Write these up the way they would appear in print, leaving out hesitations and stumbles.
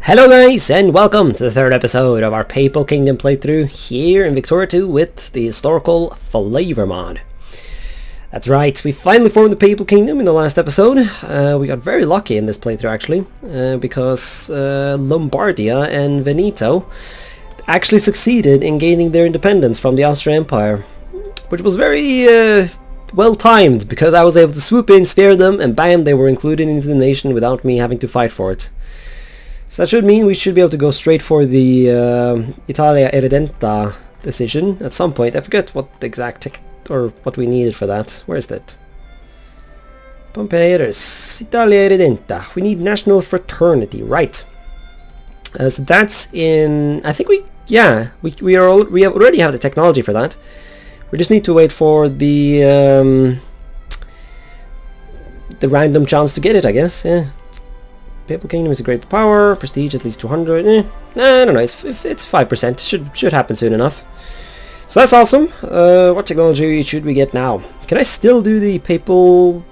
Hello guys, and welcome to the third episode of our Papal Kingdom playthrough here in Victoria 2 with the historical flavor mod. That's right, we finally formed the Papal Kingdom in the last episode. We got very lucky in this playthrough actually, because Lombardia and Veneto actually succeeded in gaining their independence from the Austrian Empire, which was very well timed, because I was able to swoop in, spare them, and bam, they were included into the nation without me having to fight for it. So that should mean we should be able to go straight for the Italia Irredenta decision at some point. I forget what the exact or what we needed for that. Where is that? Pompeius, Italia Irredenta. We need national fraternity, right? So that's in. I think we already have the technology for that. We just need to wait for the random chance to get it, I guess. Yeah. Papal Kingdom is a great power, prestige at least 200. I don't know. It's 5%. Should happen soon enough. So that's awesome. What technology should we get now? Can I still do the papal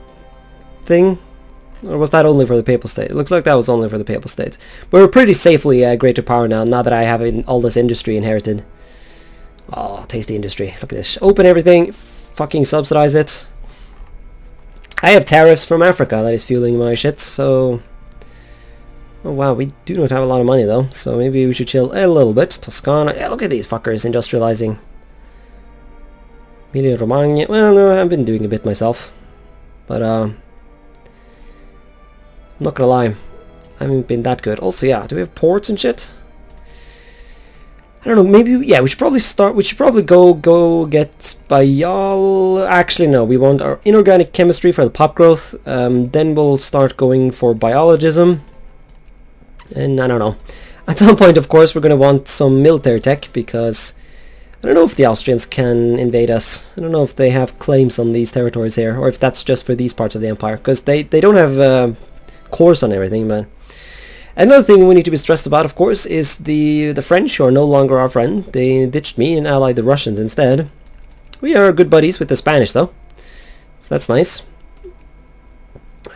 thing, or was that only for the papal state? It looks like that was only for the papal state. But we're pretty safely greater power now. Now that I have all this industry inherited. Oh, tasty industry. Look at this. Open everything. Fucking subsidize it. I have tariffs from Africa that is fueling my shit. So. Oh wow, we do not have a lot of money though, so maybe we should chill a little bit. Toscana, yeah, look at these fuckers industrializing. Emilia Romagna, well no, I've been doing a bit myself. But I'm not gonna lie, I haven't been that good. Also yeah, do we have ports and shit? I don't know, maybe, yeah, we should probably go get Biol. Actually no, we want our inorganic chemistry for the pop growth, then we'll start going for biologism. And I don't know, at some point of course we're going to want some military tech, because I don't know if the Austrians can invade us. I don't know if they have claims on these territories here, or if that's just for these parts of the empire, because they don't have cores on everything, man. Another thing we need to be stressed about, of course, is the French, who are no longer our friend. They ditched me and allied the Russians instead. We are good buddies with the Spanish though, so that's nice.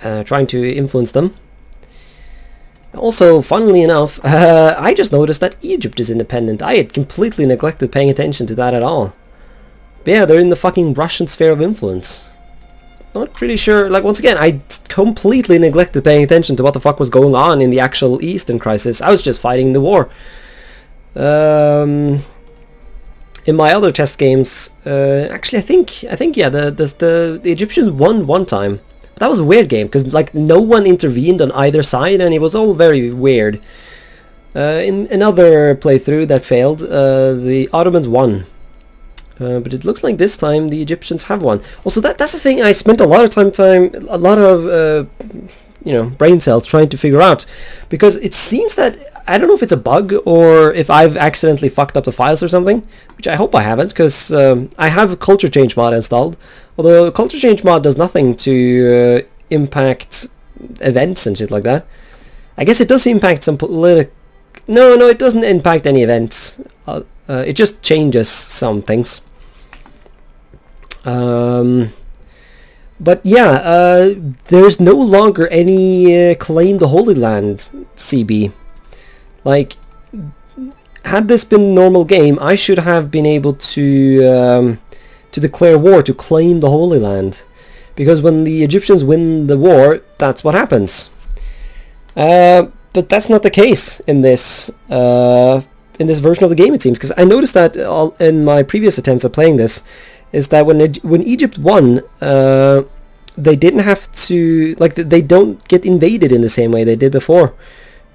Trying to influence them. Also, funnily enough, I just noticed that Egypt is independent. I had completely neglected paying attention to that at all. But yeah, they're in the fucking Russian sphere of influence. Not really sure, like once again, I completely neglected paying attention to what the fuck was going on in the actual Eastern crisis. I was just fighting the war. In my other test games, actually I think yeah, the Egyptians won one time. That was a weird game, because like no one intervened on either side, and it was all very weird. In another playthrough that failed, the Ottomans won. But it looks like this time the Egyptians have won. Also, that's the thing I spent a lot of you know, brain cells trying to figure out, because it seems that, I don't know if it's a bug or if I've accidentally fucked up the files or something, which I hope I haven't, because I have a culture change mod installed. Although culture change mod does nothing to impact events and shit like that. I guess it does impact some political. No, it doesn't impact any events. It just changes some things. But yeah, there's no longer any claim the Holy Land CB. Like, had this been a normal game, I should have been able to declare war, to claim the Holy Land, because when the Egyptians win the war, that's what happens. But that's not the case in this version of the game, it seems, because I noticed that in my previous attempts at playing this, is that when Egypt won, they didn't have to, like, they don't get invaded in the same way they did before.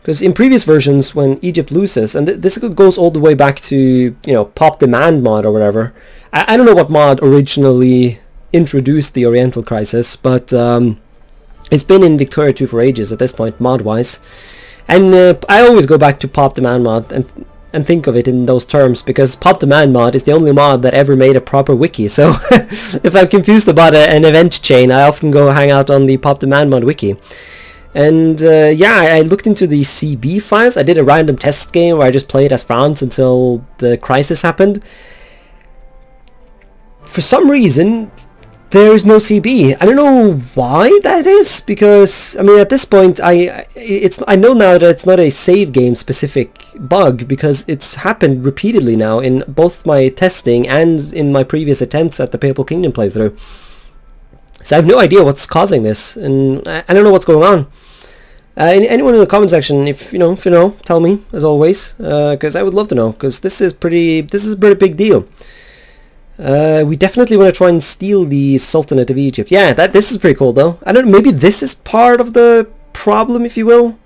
Because in previous versions, when Egypt loses, and this goes all the way back to, you know, Pop Demand mod or whatever. I don't know what mod originally introduced the Oriental Crisis, but it's been in Victoria 2 for ages at this point, mod-wise. And I always go back to Pop Demand mod and think of it in those terms, because Pop Demand mod is the only mod that ever made a proper wiki. So if I'm confused about an event chain, I often go hang out on the Pop Demand mod wiki. And yeah, I looked into the CB files. I did a random test game where I just played as France until the crisis happened. For some reason, there is no CB. I don't know why that is, because I mean at this point I know now that it's not a save game specific bug, because it's happened repeatedly now in both my testing and in my previous attempts at the Papal Kingdom playthrough. So I have no idea what's causing this, and I don't know what's going on. Anyone in the comment section, if you know, tell me as always, because I would love to know, because this is a pretty big deal. We definitely want to try and steal the Sultanate of Egypt. Yeah, this is pretty cool though. I don't know, maybe this is part of the problem, if you will.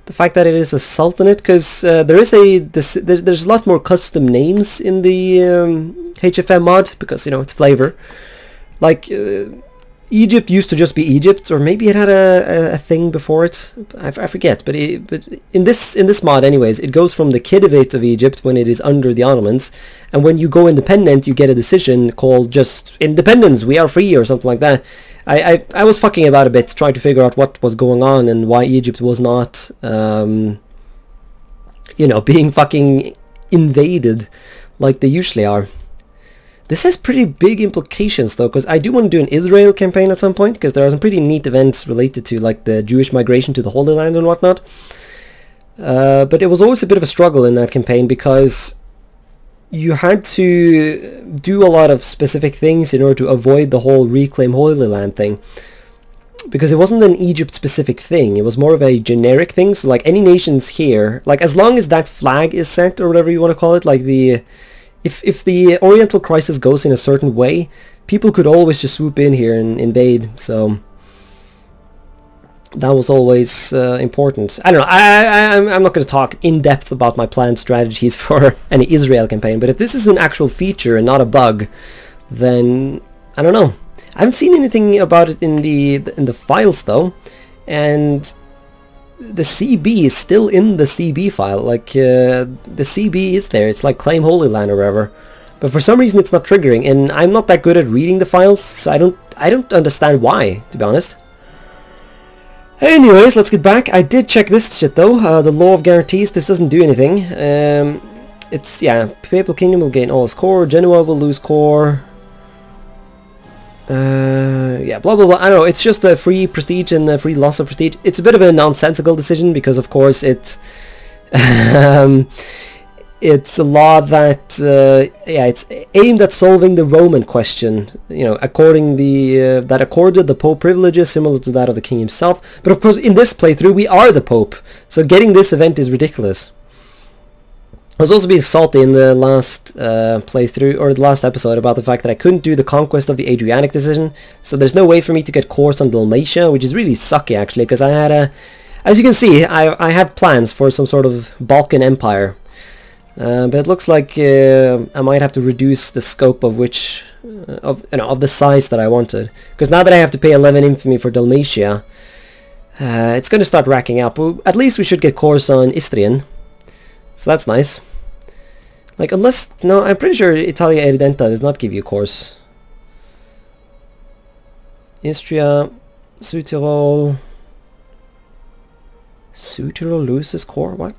The fact that it is a Sultanate, because there's a lot more custom names in the HFM mod, because it's flavor. Like Egypt used to just be Egypt, or maybe it had a thing before it. I forget, but in this mod anyways, it goes from the Khedivate of Egypt when it is under the Ottomans, and when you go independent you get a decision called just independence, we are free, or something like that. I was fucking about a bit trying to figure out what was going on and why Egypt was not being fucking invaded like they usually are. This has pretty big implications though, because I do want to do an Israel campaign at some point, because there are some pretty neat events related to like the Jewish migration to the Holy Land and whatnot. But it was always a bit of a struggle in that campaign, because you had to do a lot of specific things in order to avoid the whole reclaim Holy Land thing. Because it wasn't an Egypt specific thing, it was more of a generic thing. So like any nations here, like as long as that flag is set, or whatever you want to call it, like the... If the Oriental crisis goes in a certain way, people could always just swoop in here and invade, so that was always important. I don't know, I'm not going to talk in depth about my planned strategies for any Israel campaign, but if this is an actual feature and not a bug, then I don't know. I haven't seen anything about it in the files though, and the CB is still in the CB file. Like the CB is there, it's like claim Holy Land or whatever, but for some reason it's not triggering, and I'm not that good at reading the files, so I don't understand why, to be honest. Anyways, let's get back. I did check this shit though, the law of guarantees. This doesn't do anything. It's, yeah, Papal Kingdom will gain all its core, Genoa will lose core. Yeah, blah blah blah. I don't know, it's just a free prestige and a free loss of prestige. It's a bit of a nonsensical decision, because of course it's it's a law that yeah, it's aimed at solving the Roman question, that accorded the Pope privileges similar to that of the king himself. But of course in this playthrough we are the Pope, so getting this event is ridiculous. I was also being salty in the last playthrough, or the last episode, about the fact that I couldn't do the conquest of the Adriatic decision, so there's no way for me to get cores on Dalmatia, which is really sucky actually, because I had as you can see, I have plans for some sort of Balkan Empire, but it looks like I might have to reduce the scope of of the size that I wanted, because now that I have to pay 11 infamy for Dalmatia, it's going to start racking up. Well, at least we should get cores on Istrian. So that's nice. Like, unless... No, I'm pretty sure Italia Eridenta does not give you cores. Istria, Südtirol... Südtirol loses core? What?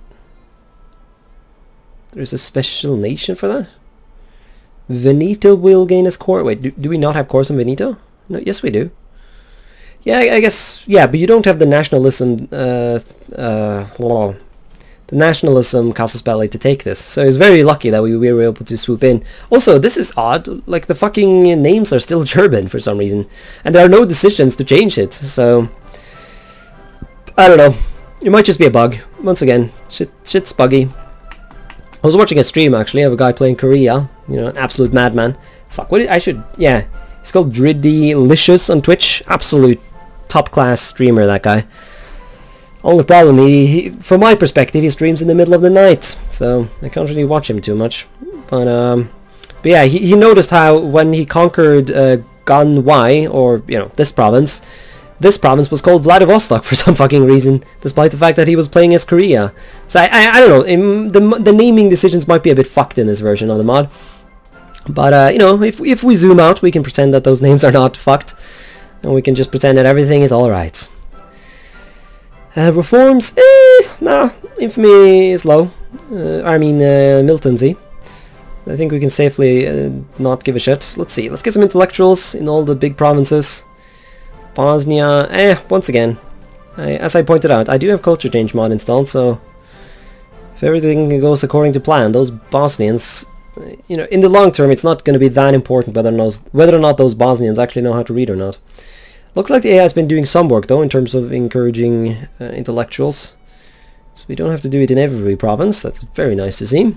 There's a special nation for that? Veneto will gain its core. Wait, do we not have cores on Veneto? No, yes we do. Yeah, I guess... Yeah, but you don't have the nationalism... the nationalism casus belli to take this, so it's very lucky that we were able to swoop in. Also, this is odd, like the fucking names are still German for some reason, and there are no decisions to change it, so I don't know, it might just be a bug. Once again, shit's buggy. I was watching a stream actually of a guy playing Korea, an absolute madman. Fuck, yeah, he's called Driddy-licious on Twitch, absolute top class streamer, that guy. Only problem, he from my perspective, he streams in the middle of the night, so I can't really watch him too much. But yeah, he noticed how when he conquered Ganwai, or this province was called Vladivostok for some fucking reason, despite the fact that he was playing as Korea. So I don't know, the naming decisions might be a bit fucked in this version of the mod. But if we zoom out, we can pretend that those names are not fucked, and we can just pretend that everything is alright. Reforms, nah, infamy is low. I mean, militancy. I think we can safely not give a shit. Let's see, let's get some intellectuals in all the big provinces. Bosnia, once again, as I pointed out, I do have culture change mod installed, so if everything goes according to plan, those Bosnians, you know, in the long term, it's not going to be that important whether or not those Bosnians actually know how to read or not. Looks like the AI has been doing some work, though, in terms of encouraging intellectuals. So we don't have to do it in every province. That's very nice to see.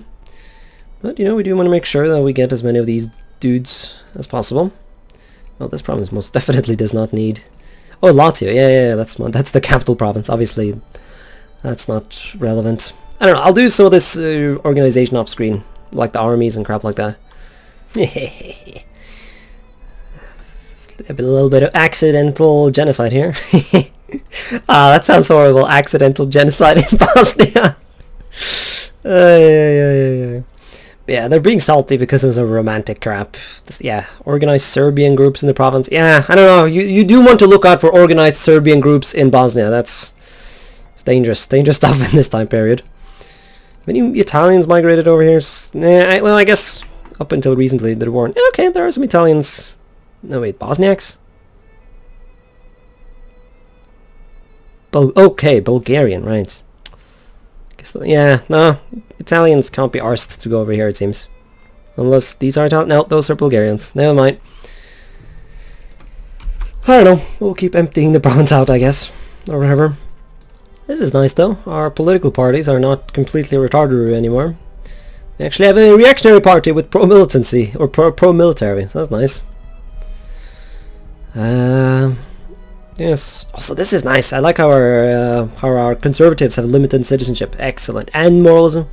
But, you know, we do want to make sure that we get as many of these dudes as possible. Well, this province most definitely does not need... Oh, Lazio. Yeah, that's the capital province. Obviously, that's not relevant. I don't know. I'll do some of this organization off screen, like the armies and crap like that. A little bit of accidental genocide here. That sounds horrible. Accidental genocide in Bosnia. Yeah, they're being salty because of some romantic crap. Yeah, organized Serbian groups in the province. Yeah, I don't know. You do want to look out for organized Serbian groups in Bosnia. It's dangerous stuff in this time period. Many Italians migrated over here. Well, I guess up until recently there weren't. Okay, there are some Italians. No, wait, Bosniaks? Okay, Bulgarian, right. Yeah, no, Italians can't be arsed to go over here, it seems. Unless these are Italian. No, those are Bulgarians. Never mind. I don't know, we'll keep emptying the province out, I guess. Or whatever. This is nice, though. Our political parties are not completely retarded anymore. We actually have a reactionary party with pro-militancy, or pro-military, so that's nice. Yes. Also, this is nice. I like how our conservatives have limited citizenship. Excellent. And moralism.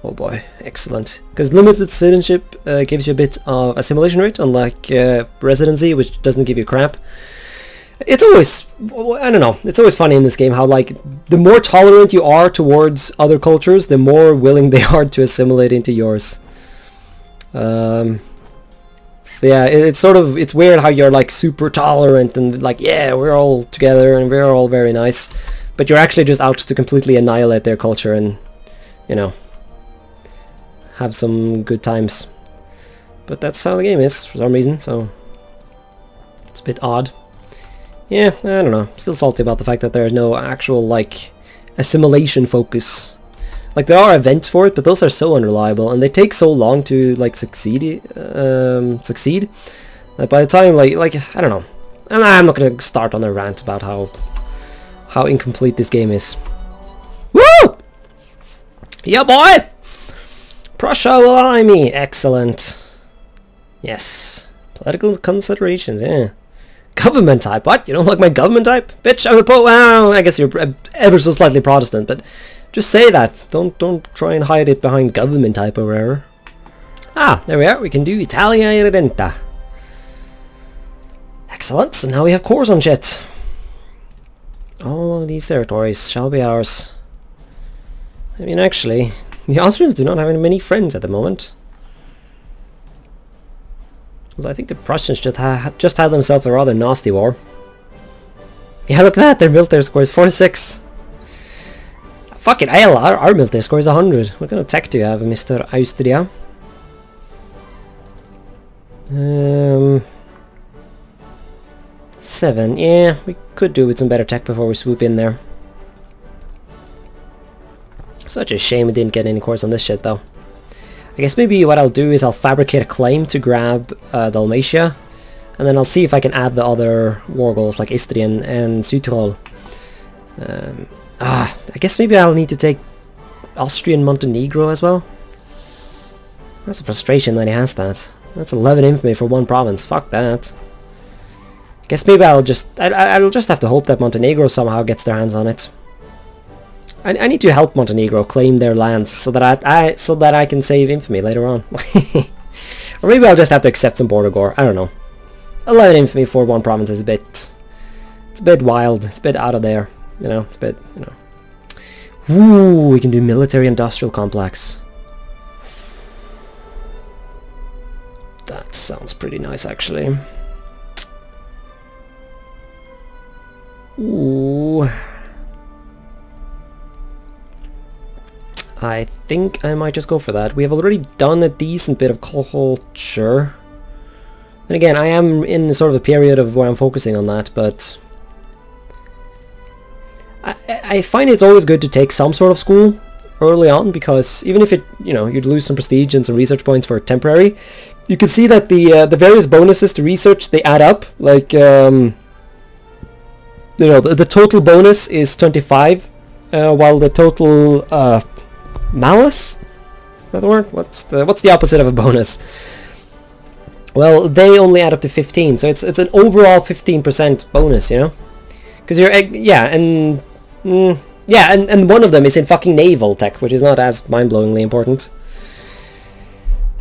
Oh boy, excellent. Because limited citizenship gives you a bit of assimilation rate, unlike residency, which doesn't give you crap. It's always, I don't know, it's always funny in this game how, like, the more tolerant you are towards other cultures, the more willing they are to assimilate into yours. So yeah, it's weird how you're like super tolerant and like, yeah, we're all together and we're all very nice, but you're actually just out to completely annihilate their culture and, you know, have some good times. But that's how the game is for some reason, so it's a bit odd. Yeah, I don't know, still salty about the fact that there's no actual like assimilation focus. Like, there are events for it, but those are so unreliable, and they take so long to, like, succeed, that by the time, like, I don't know. I'm not gonna start on a rant about how incomplete this game is. Woo! Yeah, boy! Prussia will eye me! Excellent. Yes. Political considerations, yeah. Government type, what? You don't like my government type? Bitch, I'm a well, I guess you're ever so slightly Protestant, but... just say that. Don't try and hide it behind government type or whatever. Ah, there we are. We can do Italia Irredenta. Excellent. So now we have cores on shit. All of these territories shall be ours. I mean, actually, the Austrians do not have many friends at the moment. Well, I think the Prussians just had themselves a rather nasty war. Yeah, look at that. Their military score is 46. Fucking hell, our military score is 100. What kind of tech do you have, Mr. Austria? 7. Yeah, we could do with some better tech before we swoop in there. Such a shame we didn't get any cores on this shit, though. I guess maybe what I'll do is I'll fabricate a claim to grab Dalmatia, and then I'll see if I can add the other war goals like Istrian and Südtirol. I guess maybe I'll need to take Austrian Montenegro as well. That's a frustration that he has that. That's 11 infamy for one province. Fuck that. Guess maybe I'll just have to hope that Montenegro somehow gets their hands on it. I need to help Montenegro claim their lands so that I can save infamy later on. Or maybe I'll just have to accept some border gore. I don't know. 11 infamy for one province is it's a bit wild. It's a bit out of there. You know, it's a bit, you know. Ooh, we can do military-industrial complex. That sounds pretty nice, actually. Ooh. I think I might just go for that. We have already done a decent bit of culture. And again, I am in sort of a period of where I'm focusing on that, but I find it's always good to take some sort of school early on, because even if it, you know, you'd lose some prestige and some research points for temporary, you can see that the various bonuses to research, they add up. Like, you know, the total bonus is 25, while the total malice, is that the word? What's the opposite of a bonus? Well, they only add up to 15, so it's an overall 15% bonus, you know, because you're and one of them is in fucking naval tech, which is not as mind-blowingly important.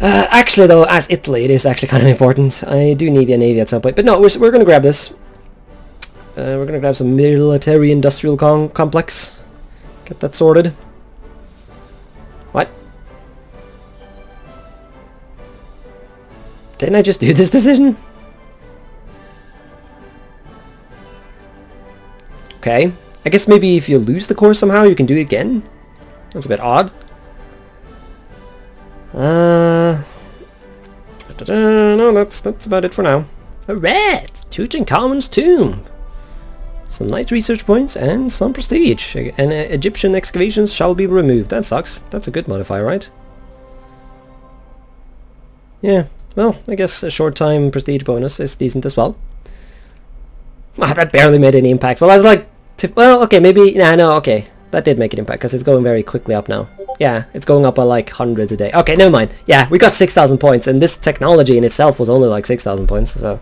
Actually, though, as Italy, it is actually kind of important. I do need a navy at some point, but no, we're gonna grab this. We're gonna grab some military-industrial complex. Get that sorted. What? Didn't I just do this decision? Okay. I guess maybe if you lose the course somehow, you can do it again? That's a bit odd. No, that's about it for now. Alright! Tutankhamun's tomb! Some nice research points and some prestige. And Egyptian excavations shall be removed. That sucks. That's a good modifier, right? Yeah, well, I guess a short time prestige bonus is decent as well. Ah, that barely made any impact. Well, I was like, well, okay, maybe, no, okay. That did make an impact, because it's going very quickly up now. Yeah, it's going up by like hundreds a day. Okay, never mind. Yeah, we got 6,000 points, and this technology in itself was only like 6,000 points, so...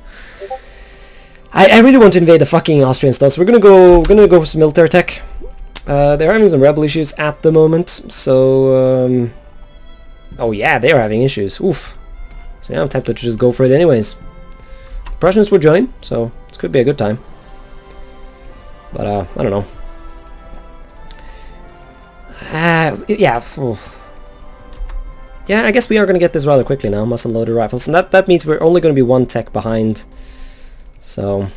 I really want to invade the fucking Austrians though, so we're gonna go for some military tech. They're having some rebel issues at the moment, so... oh yeah, they're having issues. Oof. So yeah, I'm tempted to just go for it anyways. The Prussians will join, so this could be a good time. But, I don't know. Yeah. Oof. Yeah, I guess we are going to get this rather quickly now, muzzle-loaded rifles. And that means we're only going to be one tech behind. So,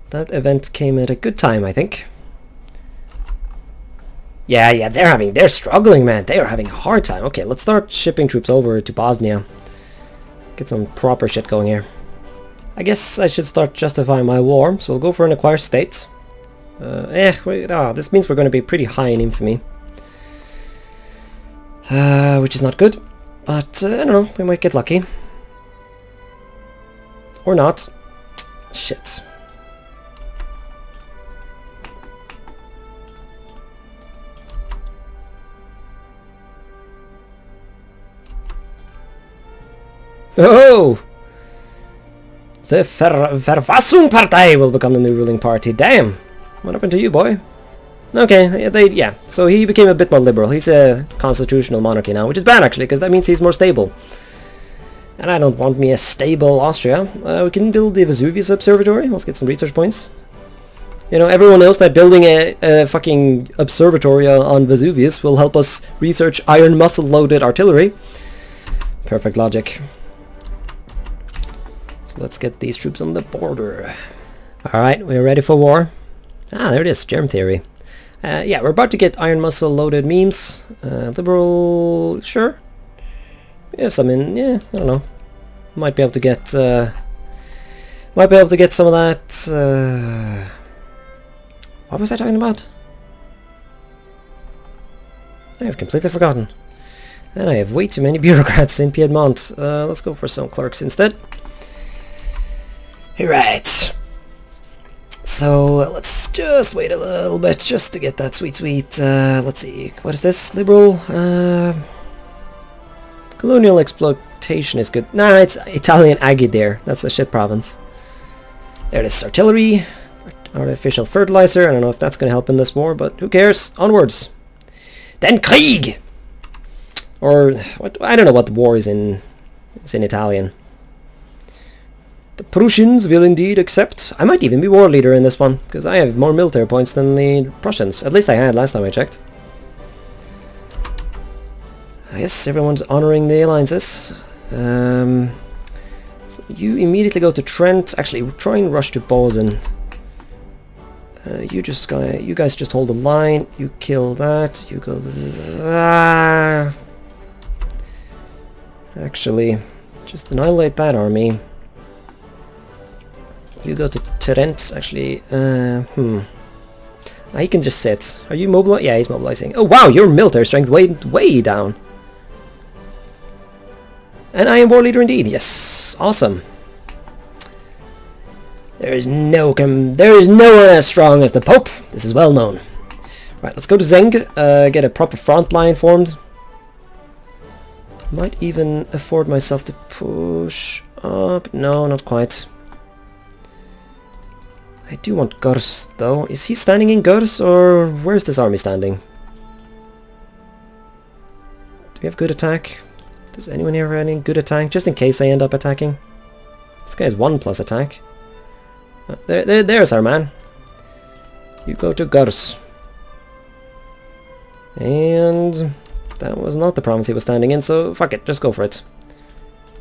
that event came at a good time, I think. Yeah, they're struggling, man. They are having a hard time. Okay, let's start shipping troops over to Bosnia. Get some proper shit going here. I guess I should start justifying my war, so we'll go for an acquired state. This means we're going to be pretty high in infamy. Which is not good, but I don't know, we might get lucky. Or not. Shit. Oh! The Verfassungspartei will become the new ruling party. Damn! What happened to you, boy? Okay, yeah. So he became a bit more liberal. He's a constitutional monarchy now, which is bad actually, because that means he's more stable. And I don't want me a stable Austria. We can build the Vesuvius Observatory. Let's get some research points. You know, everyone knows that building a fucking observatory on Vesuvius will help us research iron muscle-loaded artillery. Perfect logic. So let's get these troops on the border. Alright, we're ready for war. Ah, there it is, germ theory. Yeah, we're about to get iron muscle loaded memes. Liberal, sure. Yeah, some in, yeah, I don't know. Might be able to get some of that. What was I talking about? I have completely forgotten. And I have way too many bureaucrats in Piedmont. Let's go for some clerks instead. Right. So let's just wait a little bit just to get that sweet, let's see, what is this? Liberal? Colonial exploitation is good. Nah, it's Italian Agidere. That's a shit province. There it is, artillery, artificial fertilizer. I don't know if that's going to help in this war, but who cares? Onwards. Den Krieg! Or, what? I don't know what the war is in Italian. The Prussians will indeed accept. I might even be war leader in this one, because I have more military points than the Prussians. At least I had last time I checked. I guess everyone's honoring the alliances. So you immediately go to Trent. Actually, try and rush to Bozen. You guys just hold the line. You kill that. You go. Actually, just annihilate that army. You go to Trent. Actually, he can just sit. Are you mobilizing? Yeah, he's mobilizing. Oh wow, your military strength way down. And I am war leader indeed. Yes, awesome. There is no one as strong as the Pope. This is well known. Right, let's go to Zeng. Get a proper front line formed. Might even afford myself to push up. No, not quite. I do want Gurs though. Is he standing in Gurs, or where's this army standing? Do we have good attack? Does anyone here have any good attack? Just in case I end up attacking. This guy has 1+ attack. There's our man. You go to Gurs. And that was not the province he was standing in, so fuck it, just go for it.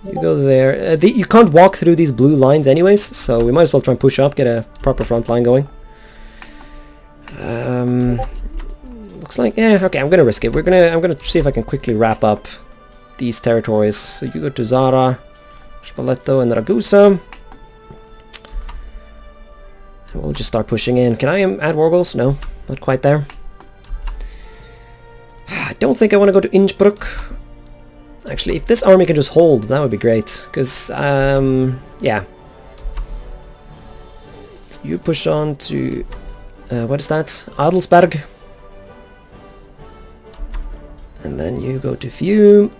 You go there. You can't walk through these blue lines anyways, so we might as well try and push up, get a proper front line going. Looks like, yeah, okay, I'm gonna risk it. I'm gonna see if I can quickly wrap up these territories. So you go to Zara, Spoleto, and Ragusa. And we'll just start pushing in. Can I add war goals? No, not quite there. I don't think I want to go to Innsbruck. Actually, if this army can just hold, that would be great. Because, yeah. So you push on to, what is that? Adelsberg. And then you go to Fiume.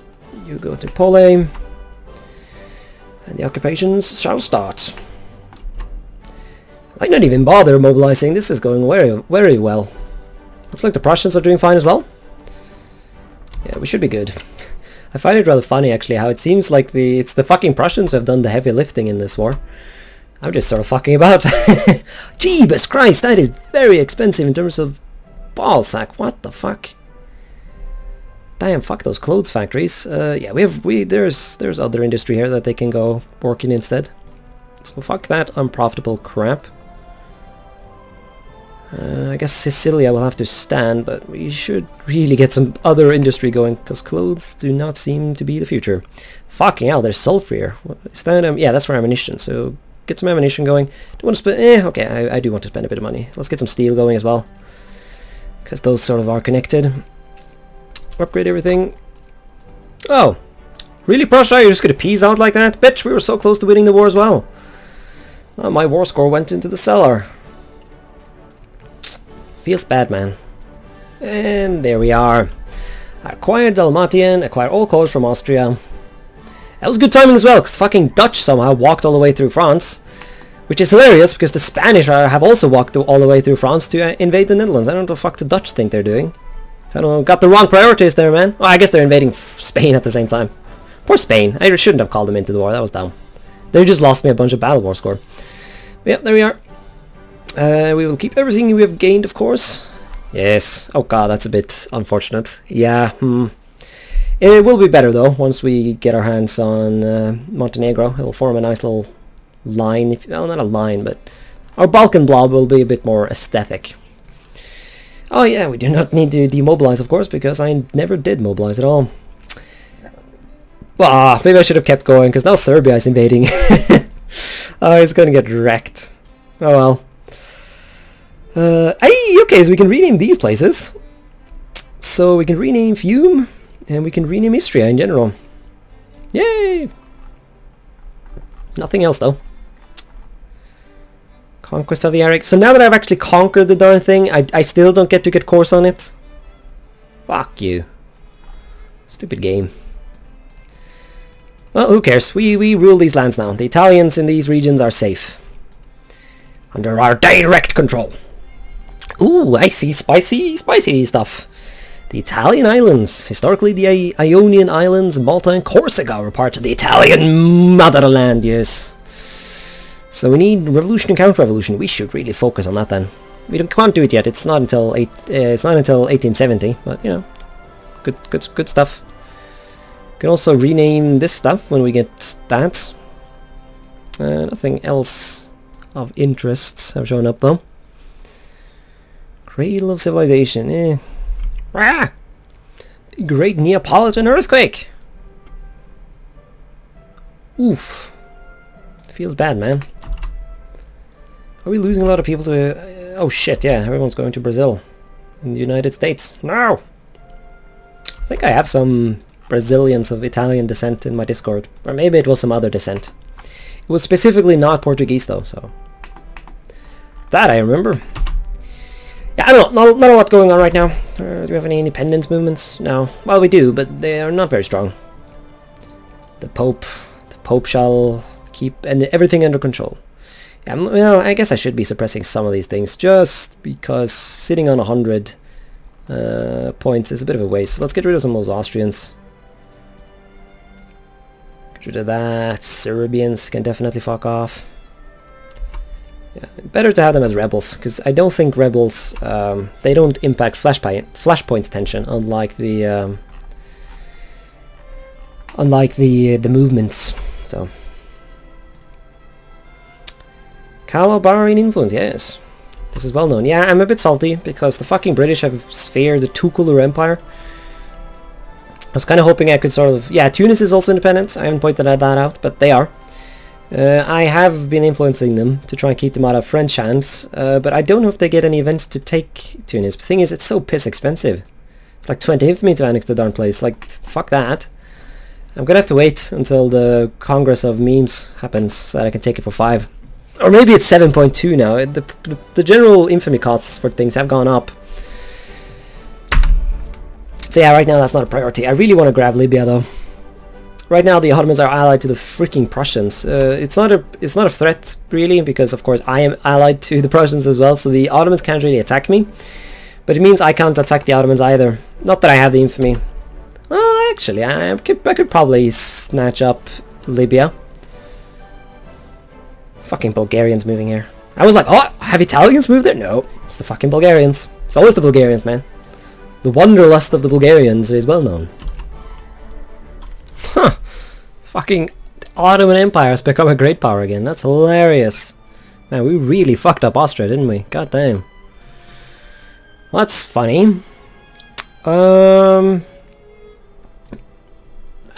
You go to Pole. And the occupations shall start. I don't even bother mobilizing. This is going very, very well. Looks like the Prussians are doing fine as well. Yeah, we should be good. I find it rather funny actually how it seems like it's the fucking Prussians who have done the heavy lifting in this war. I'm just sort of fucking about. Jeebus Christ, that is very expensive in terms of ballsack. What the fuck? Damn, fuck those clothes factories. Yeah, there's other industry here that they can go work in instead. So fuck that unprofitable crap. I guess Sicilia will have to stand, but we should really get some other industry going, because clothes do not seem to be the future. Fucking hell, there's sulfur here. Is that, yeah, that's for ammunition, so get some ammunition going. Don't want to spend, okay, I do want to spend a bit of money. Let's get some steel going as well, because those sort of are connected. Upgrade everything. Oh, really, Prussia? You're just gonna peace out like that? Bitch, we were so close to winning the war as well. Oh, my war score went into the cellar. Feels bad, man. And there we are. Acquired Dalmatian, acquire all colours from Austria. That was good timing as well, because fucking Dutch somehow walked all the way through France. Which is hilarious, because the Spanish have also walked all the way through France to invade the Netherlands. I don't know what the fuck the Dutch think they're doing. I don't know, got the wrong priorities there, man. Well, I guess they're invading Spain at the same time. Poor Spain. I shouldn't have called them into the war, that was dumb. They just lost me a bunch of battle war score. But yep, there we are. We will keep everything we have gained, of course. Yes. Oh god, that's a bit unfortunate. Yeah, It will be better, though, once we get our hands on Montenegro. It will form a nice little line. Well, not a line, but our Balkan blob will be a bit more aesthetic. Oh yeah, we do not need to demobilize, of course, because I never did mobilize at all. Ah, maybe I should have kept going, because now Serbia is invading. Oh, it's gonna get wrecked. Oh well. Okay, so we can rename these places. So we can rename Fiume, and we can rename Istria in general. Yay! Nothing else though. Conquest of the Aric. So now that I've actually conquered the darn thing, I still don't get to get course on it. Fuck you. Stupid game. Well, who cares? We rule these lands now. The Italians in these regions are safe. Under our direct control. Ooh, I see spicy stuff. The Italian islands. Historically, the Ionian Islands, Malta and Corsica were part of the Italian motherland, yes. So we need revolution and counter-revolution. We should really focus on that then. We can't do it yet. It's not until 1870, but you know, good stuff. We can also rename this stuff when we get that. Nothing else of interest have shown up though. Cradle of civilization. Ah! Great Neapolitan earthquake. Oof. Feels bad, man. Are we losing a lot of people to... oh shit, yeah, everyone's going to Brazil. In the United States. No! I think I have some Brazilians of Italian descent in my Discord. Or maybe it was some other descent. It was specifically not Portuguese though, so... that I remember. Yeah, I don't know, not a lot going on right now. Do we have any independence movements? No. Well, we do, but they are not very strong. The Pope shall keep everything under control. Yeah, well, I guess I should be suppressing some of these things, just because sitting on 100 points is a bit of a waste. So let's get rid of some of those Austrians. Get rid of that. Serbians can definitely fuck off. Yeah, better to have them as rebels, because I don't think rebels, they don't impact flashpoint tension, unlike the movements. So, Calo-Bahrain influence, yes, this is well known. Yeah, I'm a bit salty because the fucking British have spared the Tukulur Empire. I was kind of hoping I could sort of... yeah, Tunis is also independent. I haven't pointed that out, but they are. I have been influencing them to try and keep them out of French hands, but I don't know if they get any events to take Tunis. The thing is, it's so piss expensive. It's like 20 infamy to annex the darn place. Like, fuck that. I'm gonna have to wait until the Congress of Memes happens so that I can take it for 5. Or maybe it's 7.2 now. The general infamy costs for things have gone up. So yeah, right now that's not a priority. I really want to grab Libya though. Right now the Ottomans are allied to the freaking Prussians. It's not a threat really, because of course I am allied to the Prussians as well, so the Ottomans can't really attack me. But it means I can't attack the Ottomans either. Not that I have the infamy. Well, actually, I could probably snatch up Libya. Fucking Bulgarians moving here. I was like, oh, have Italians moved there? No, it's the fucking Bulgarians. It's always the Bulgarians, man. The wanderlust of the Bulgarians is well known. Huh. Fucking Ottoman Empire has become a great power again. That's hilarious. Man, we really fucked up Austria, didn't we? God damn. Well, that's funny. I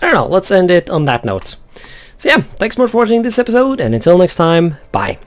don't know, let's end it on that note. So yeah, thanks more for watching this episode, and until next time, bye.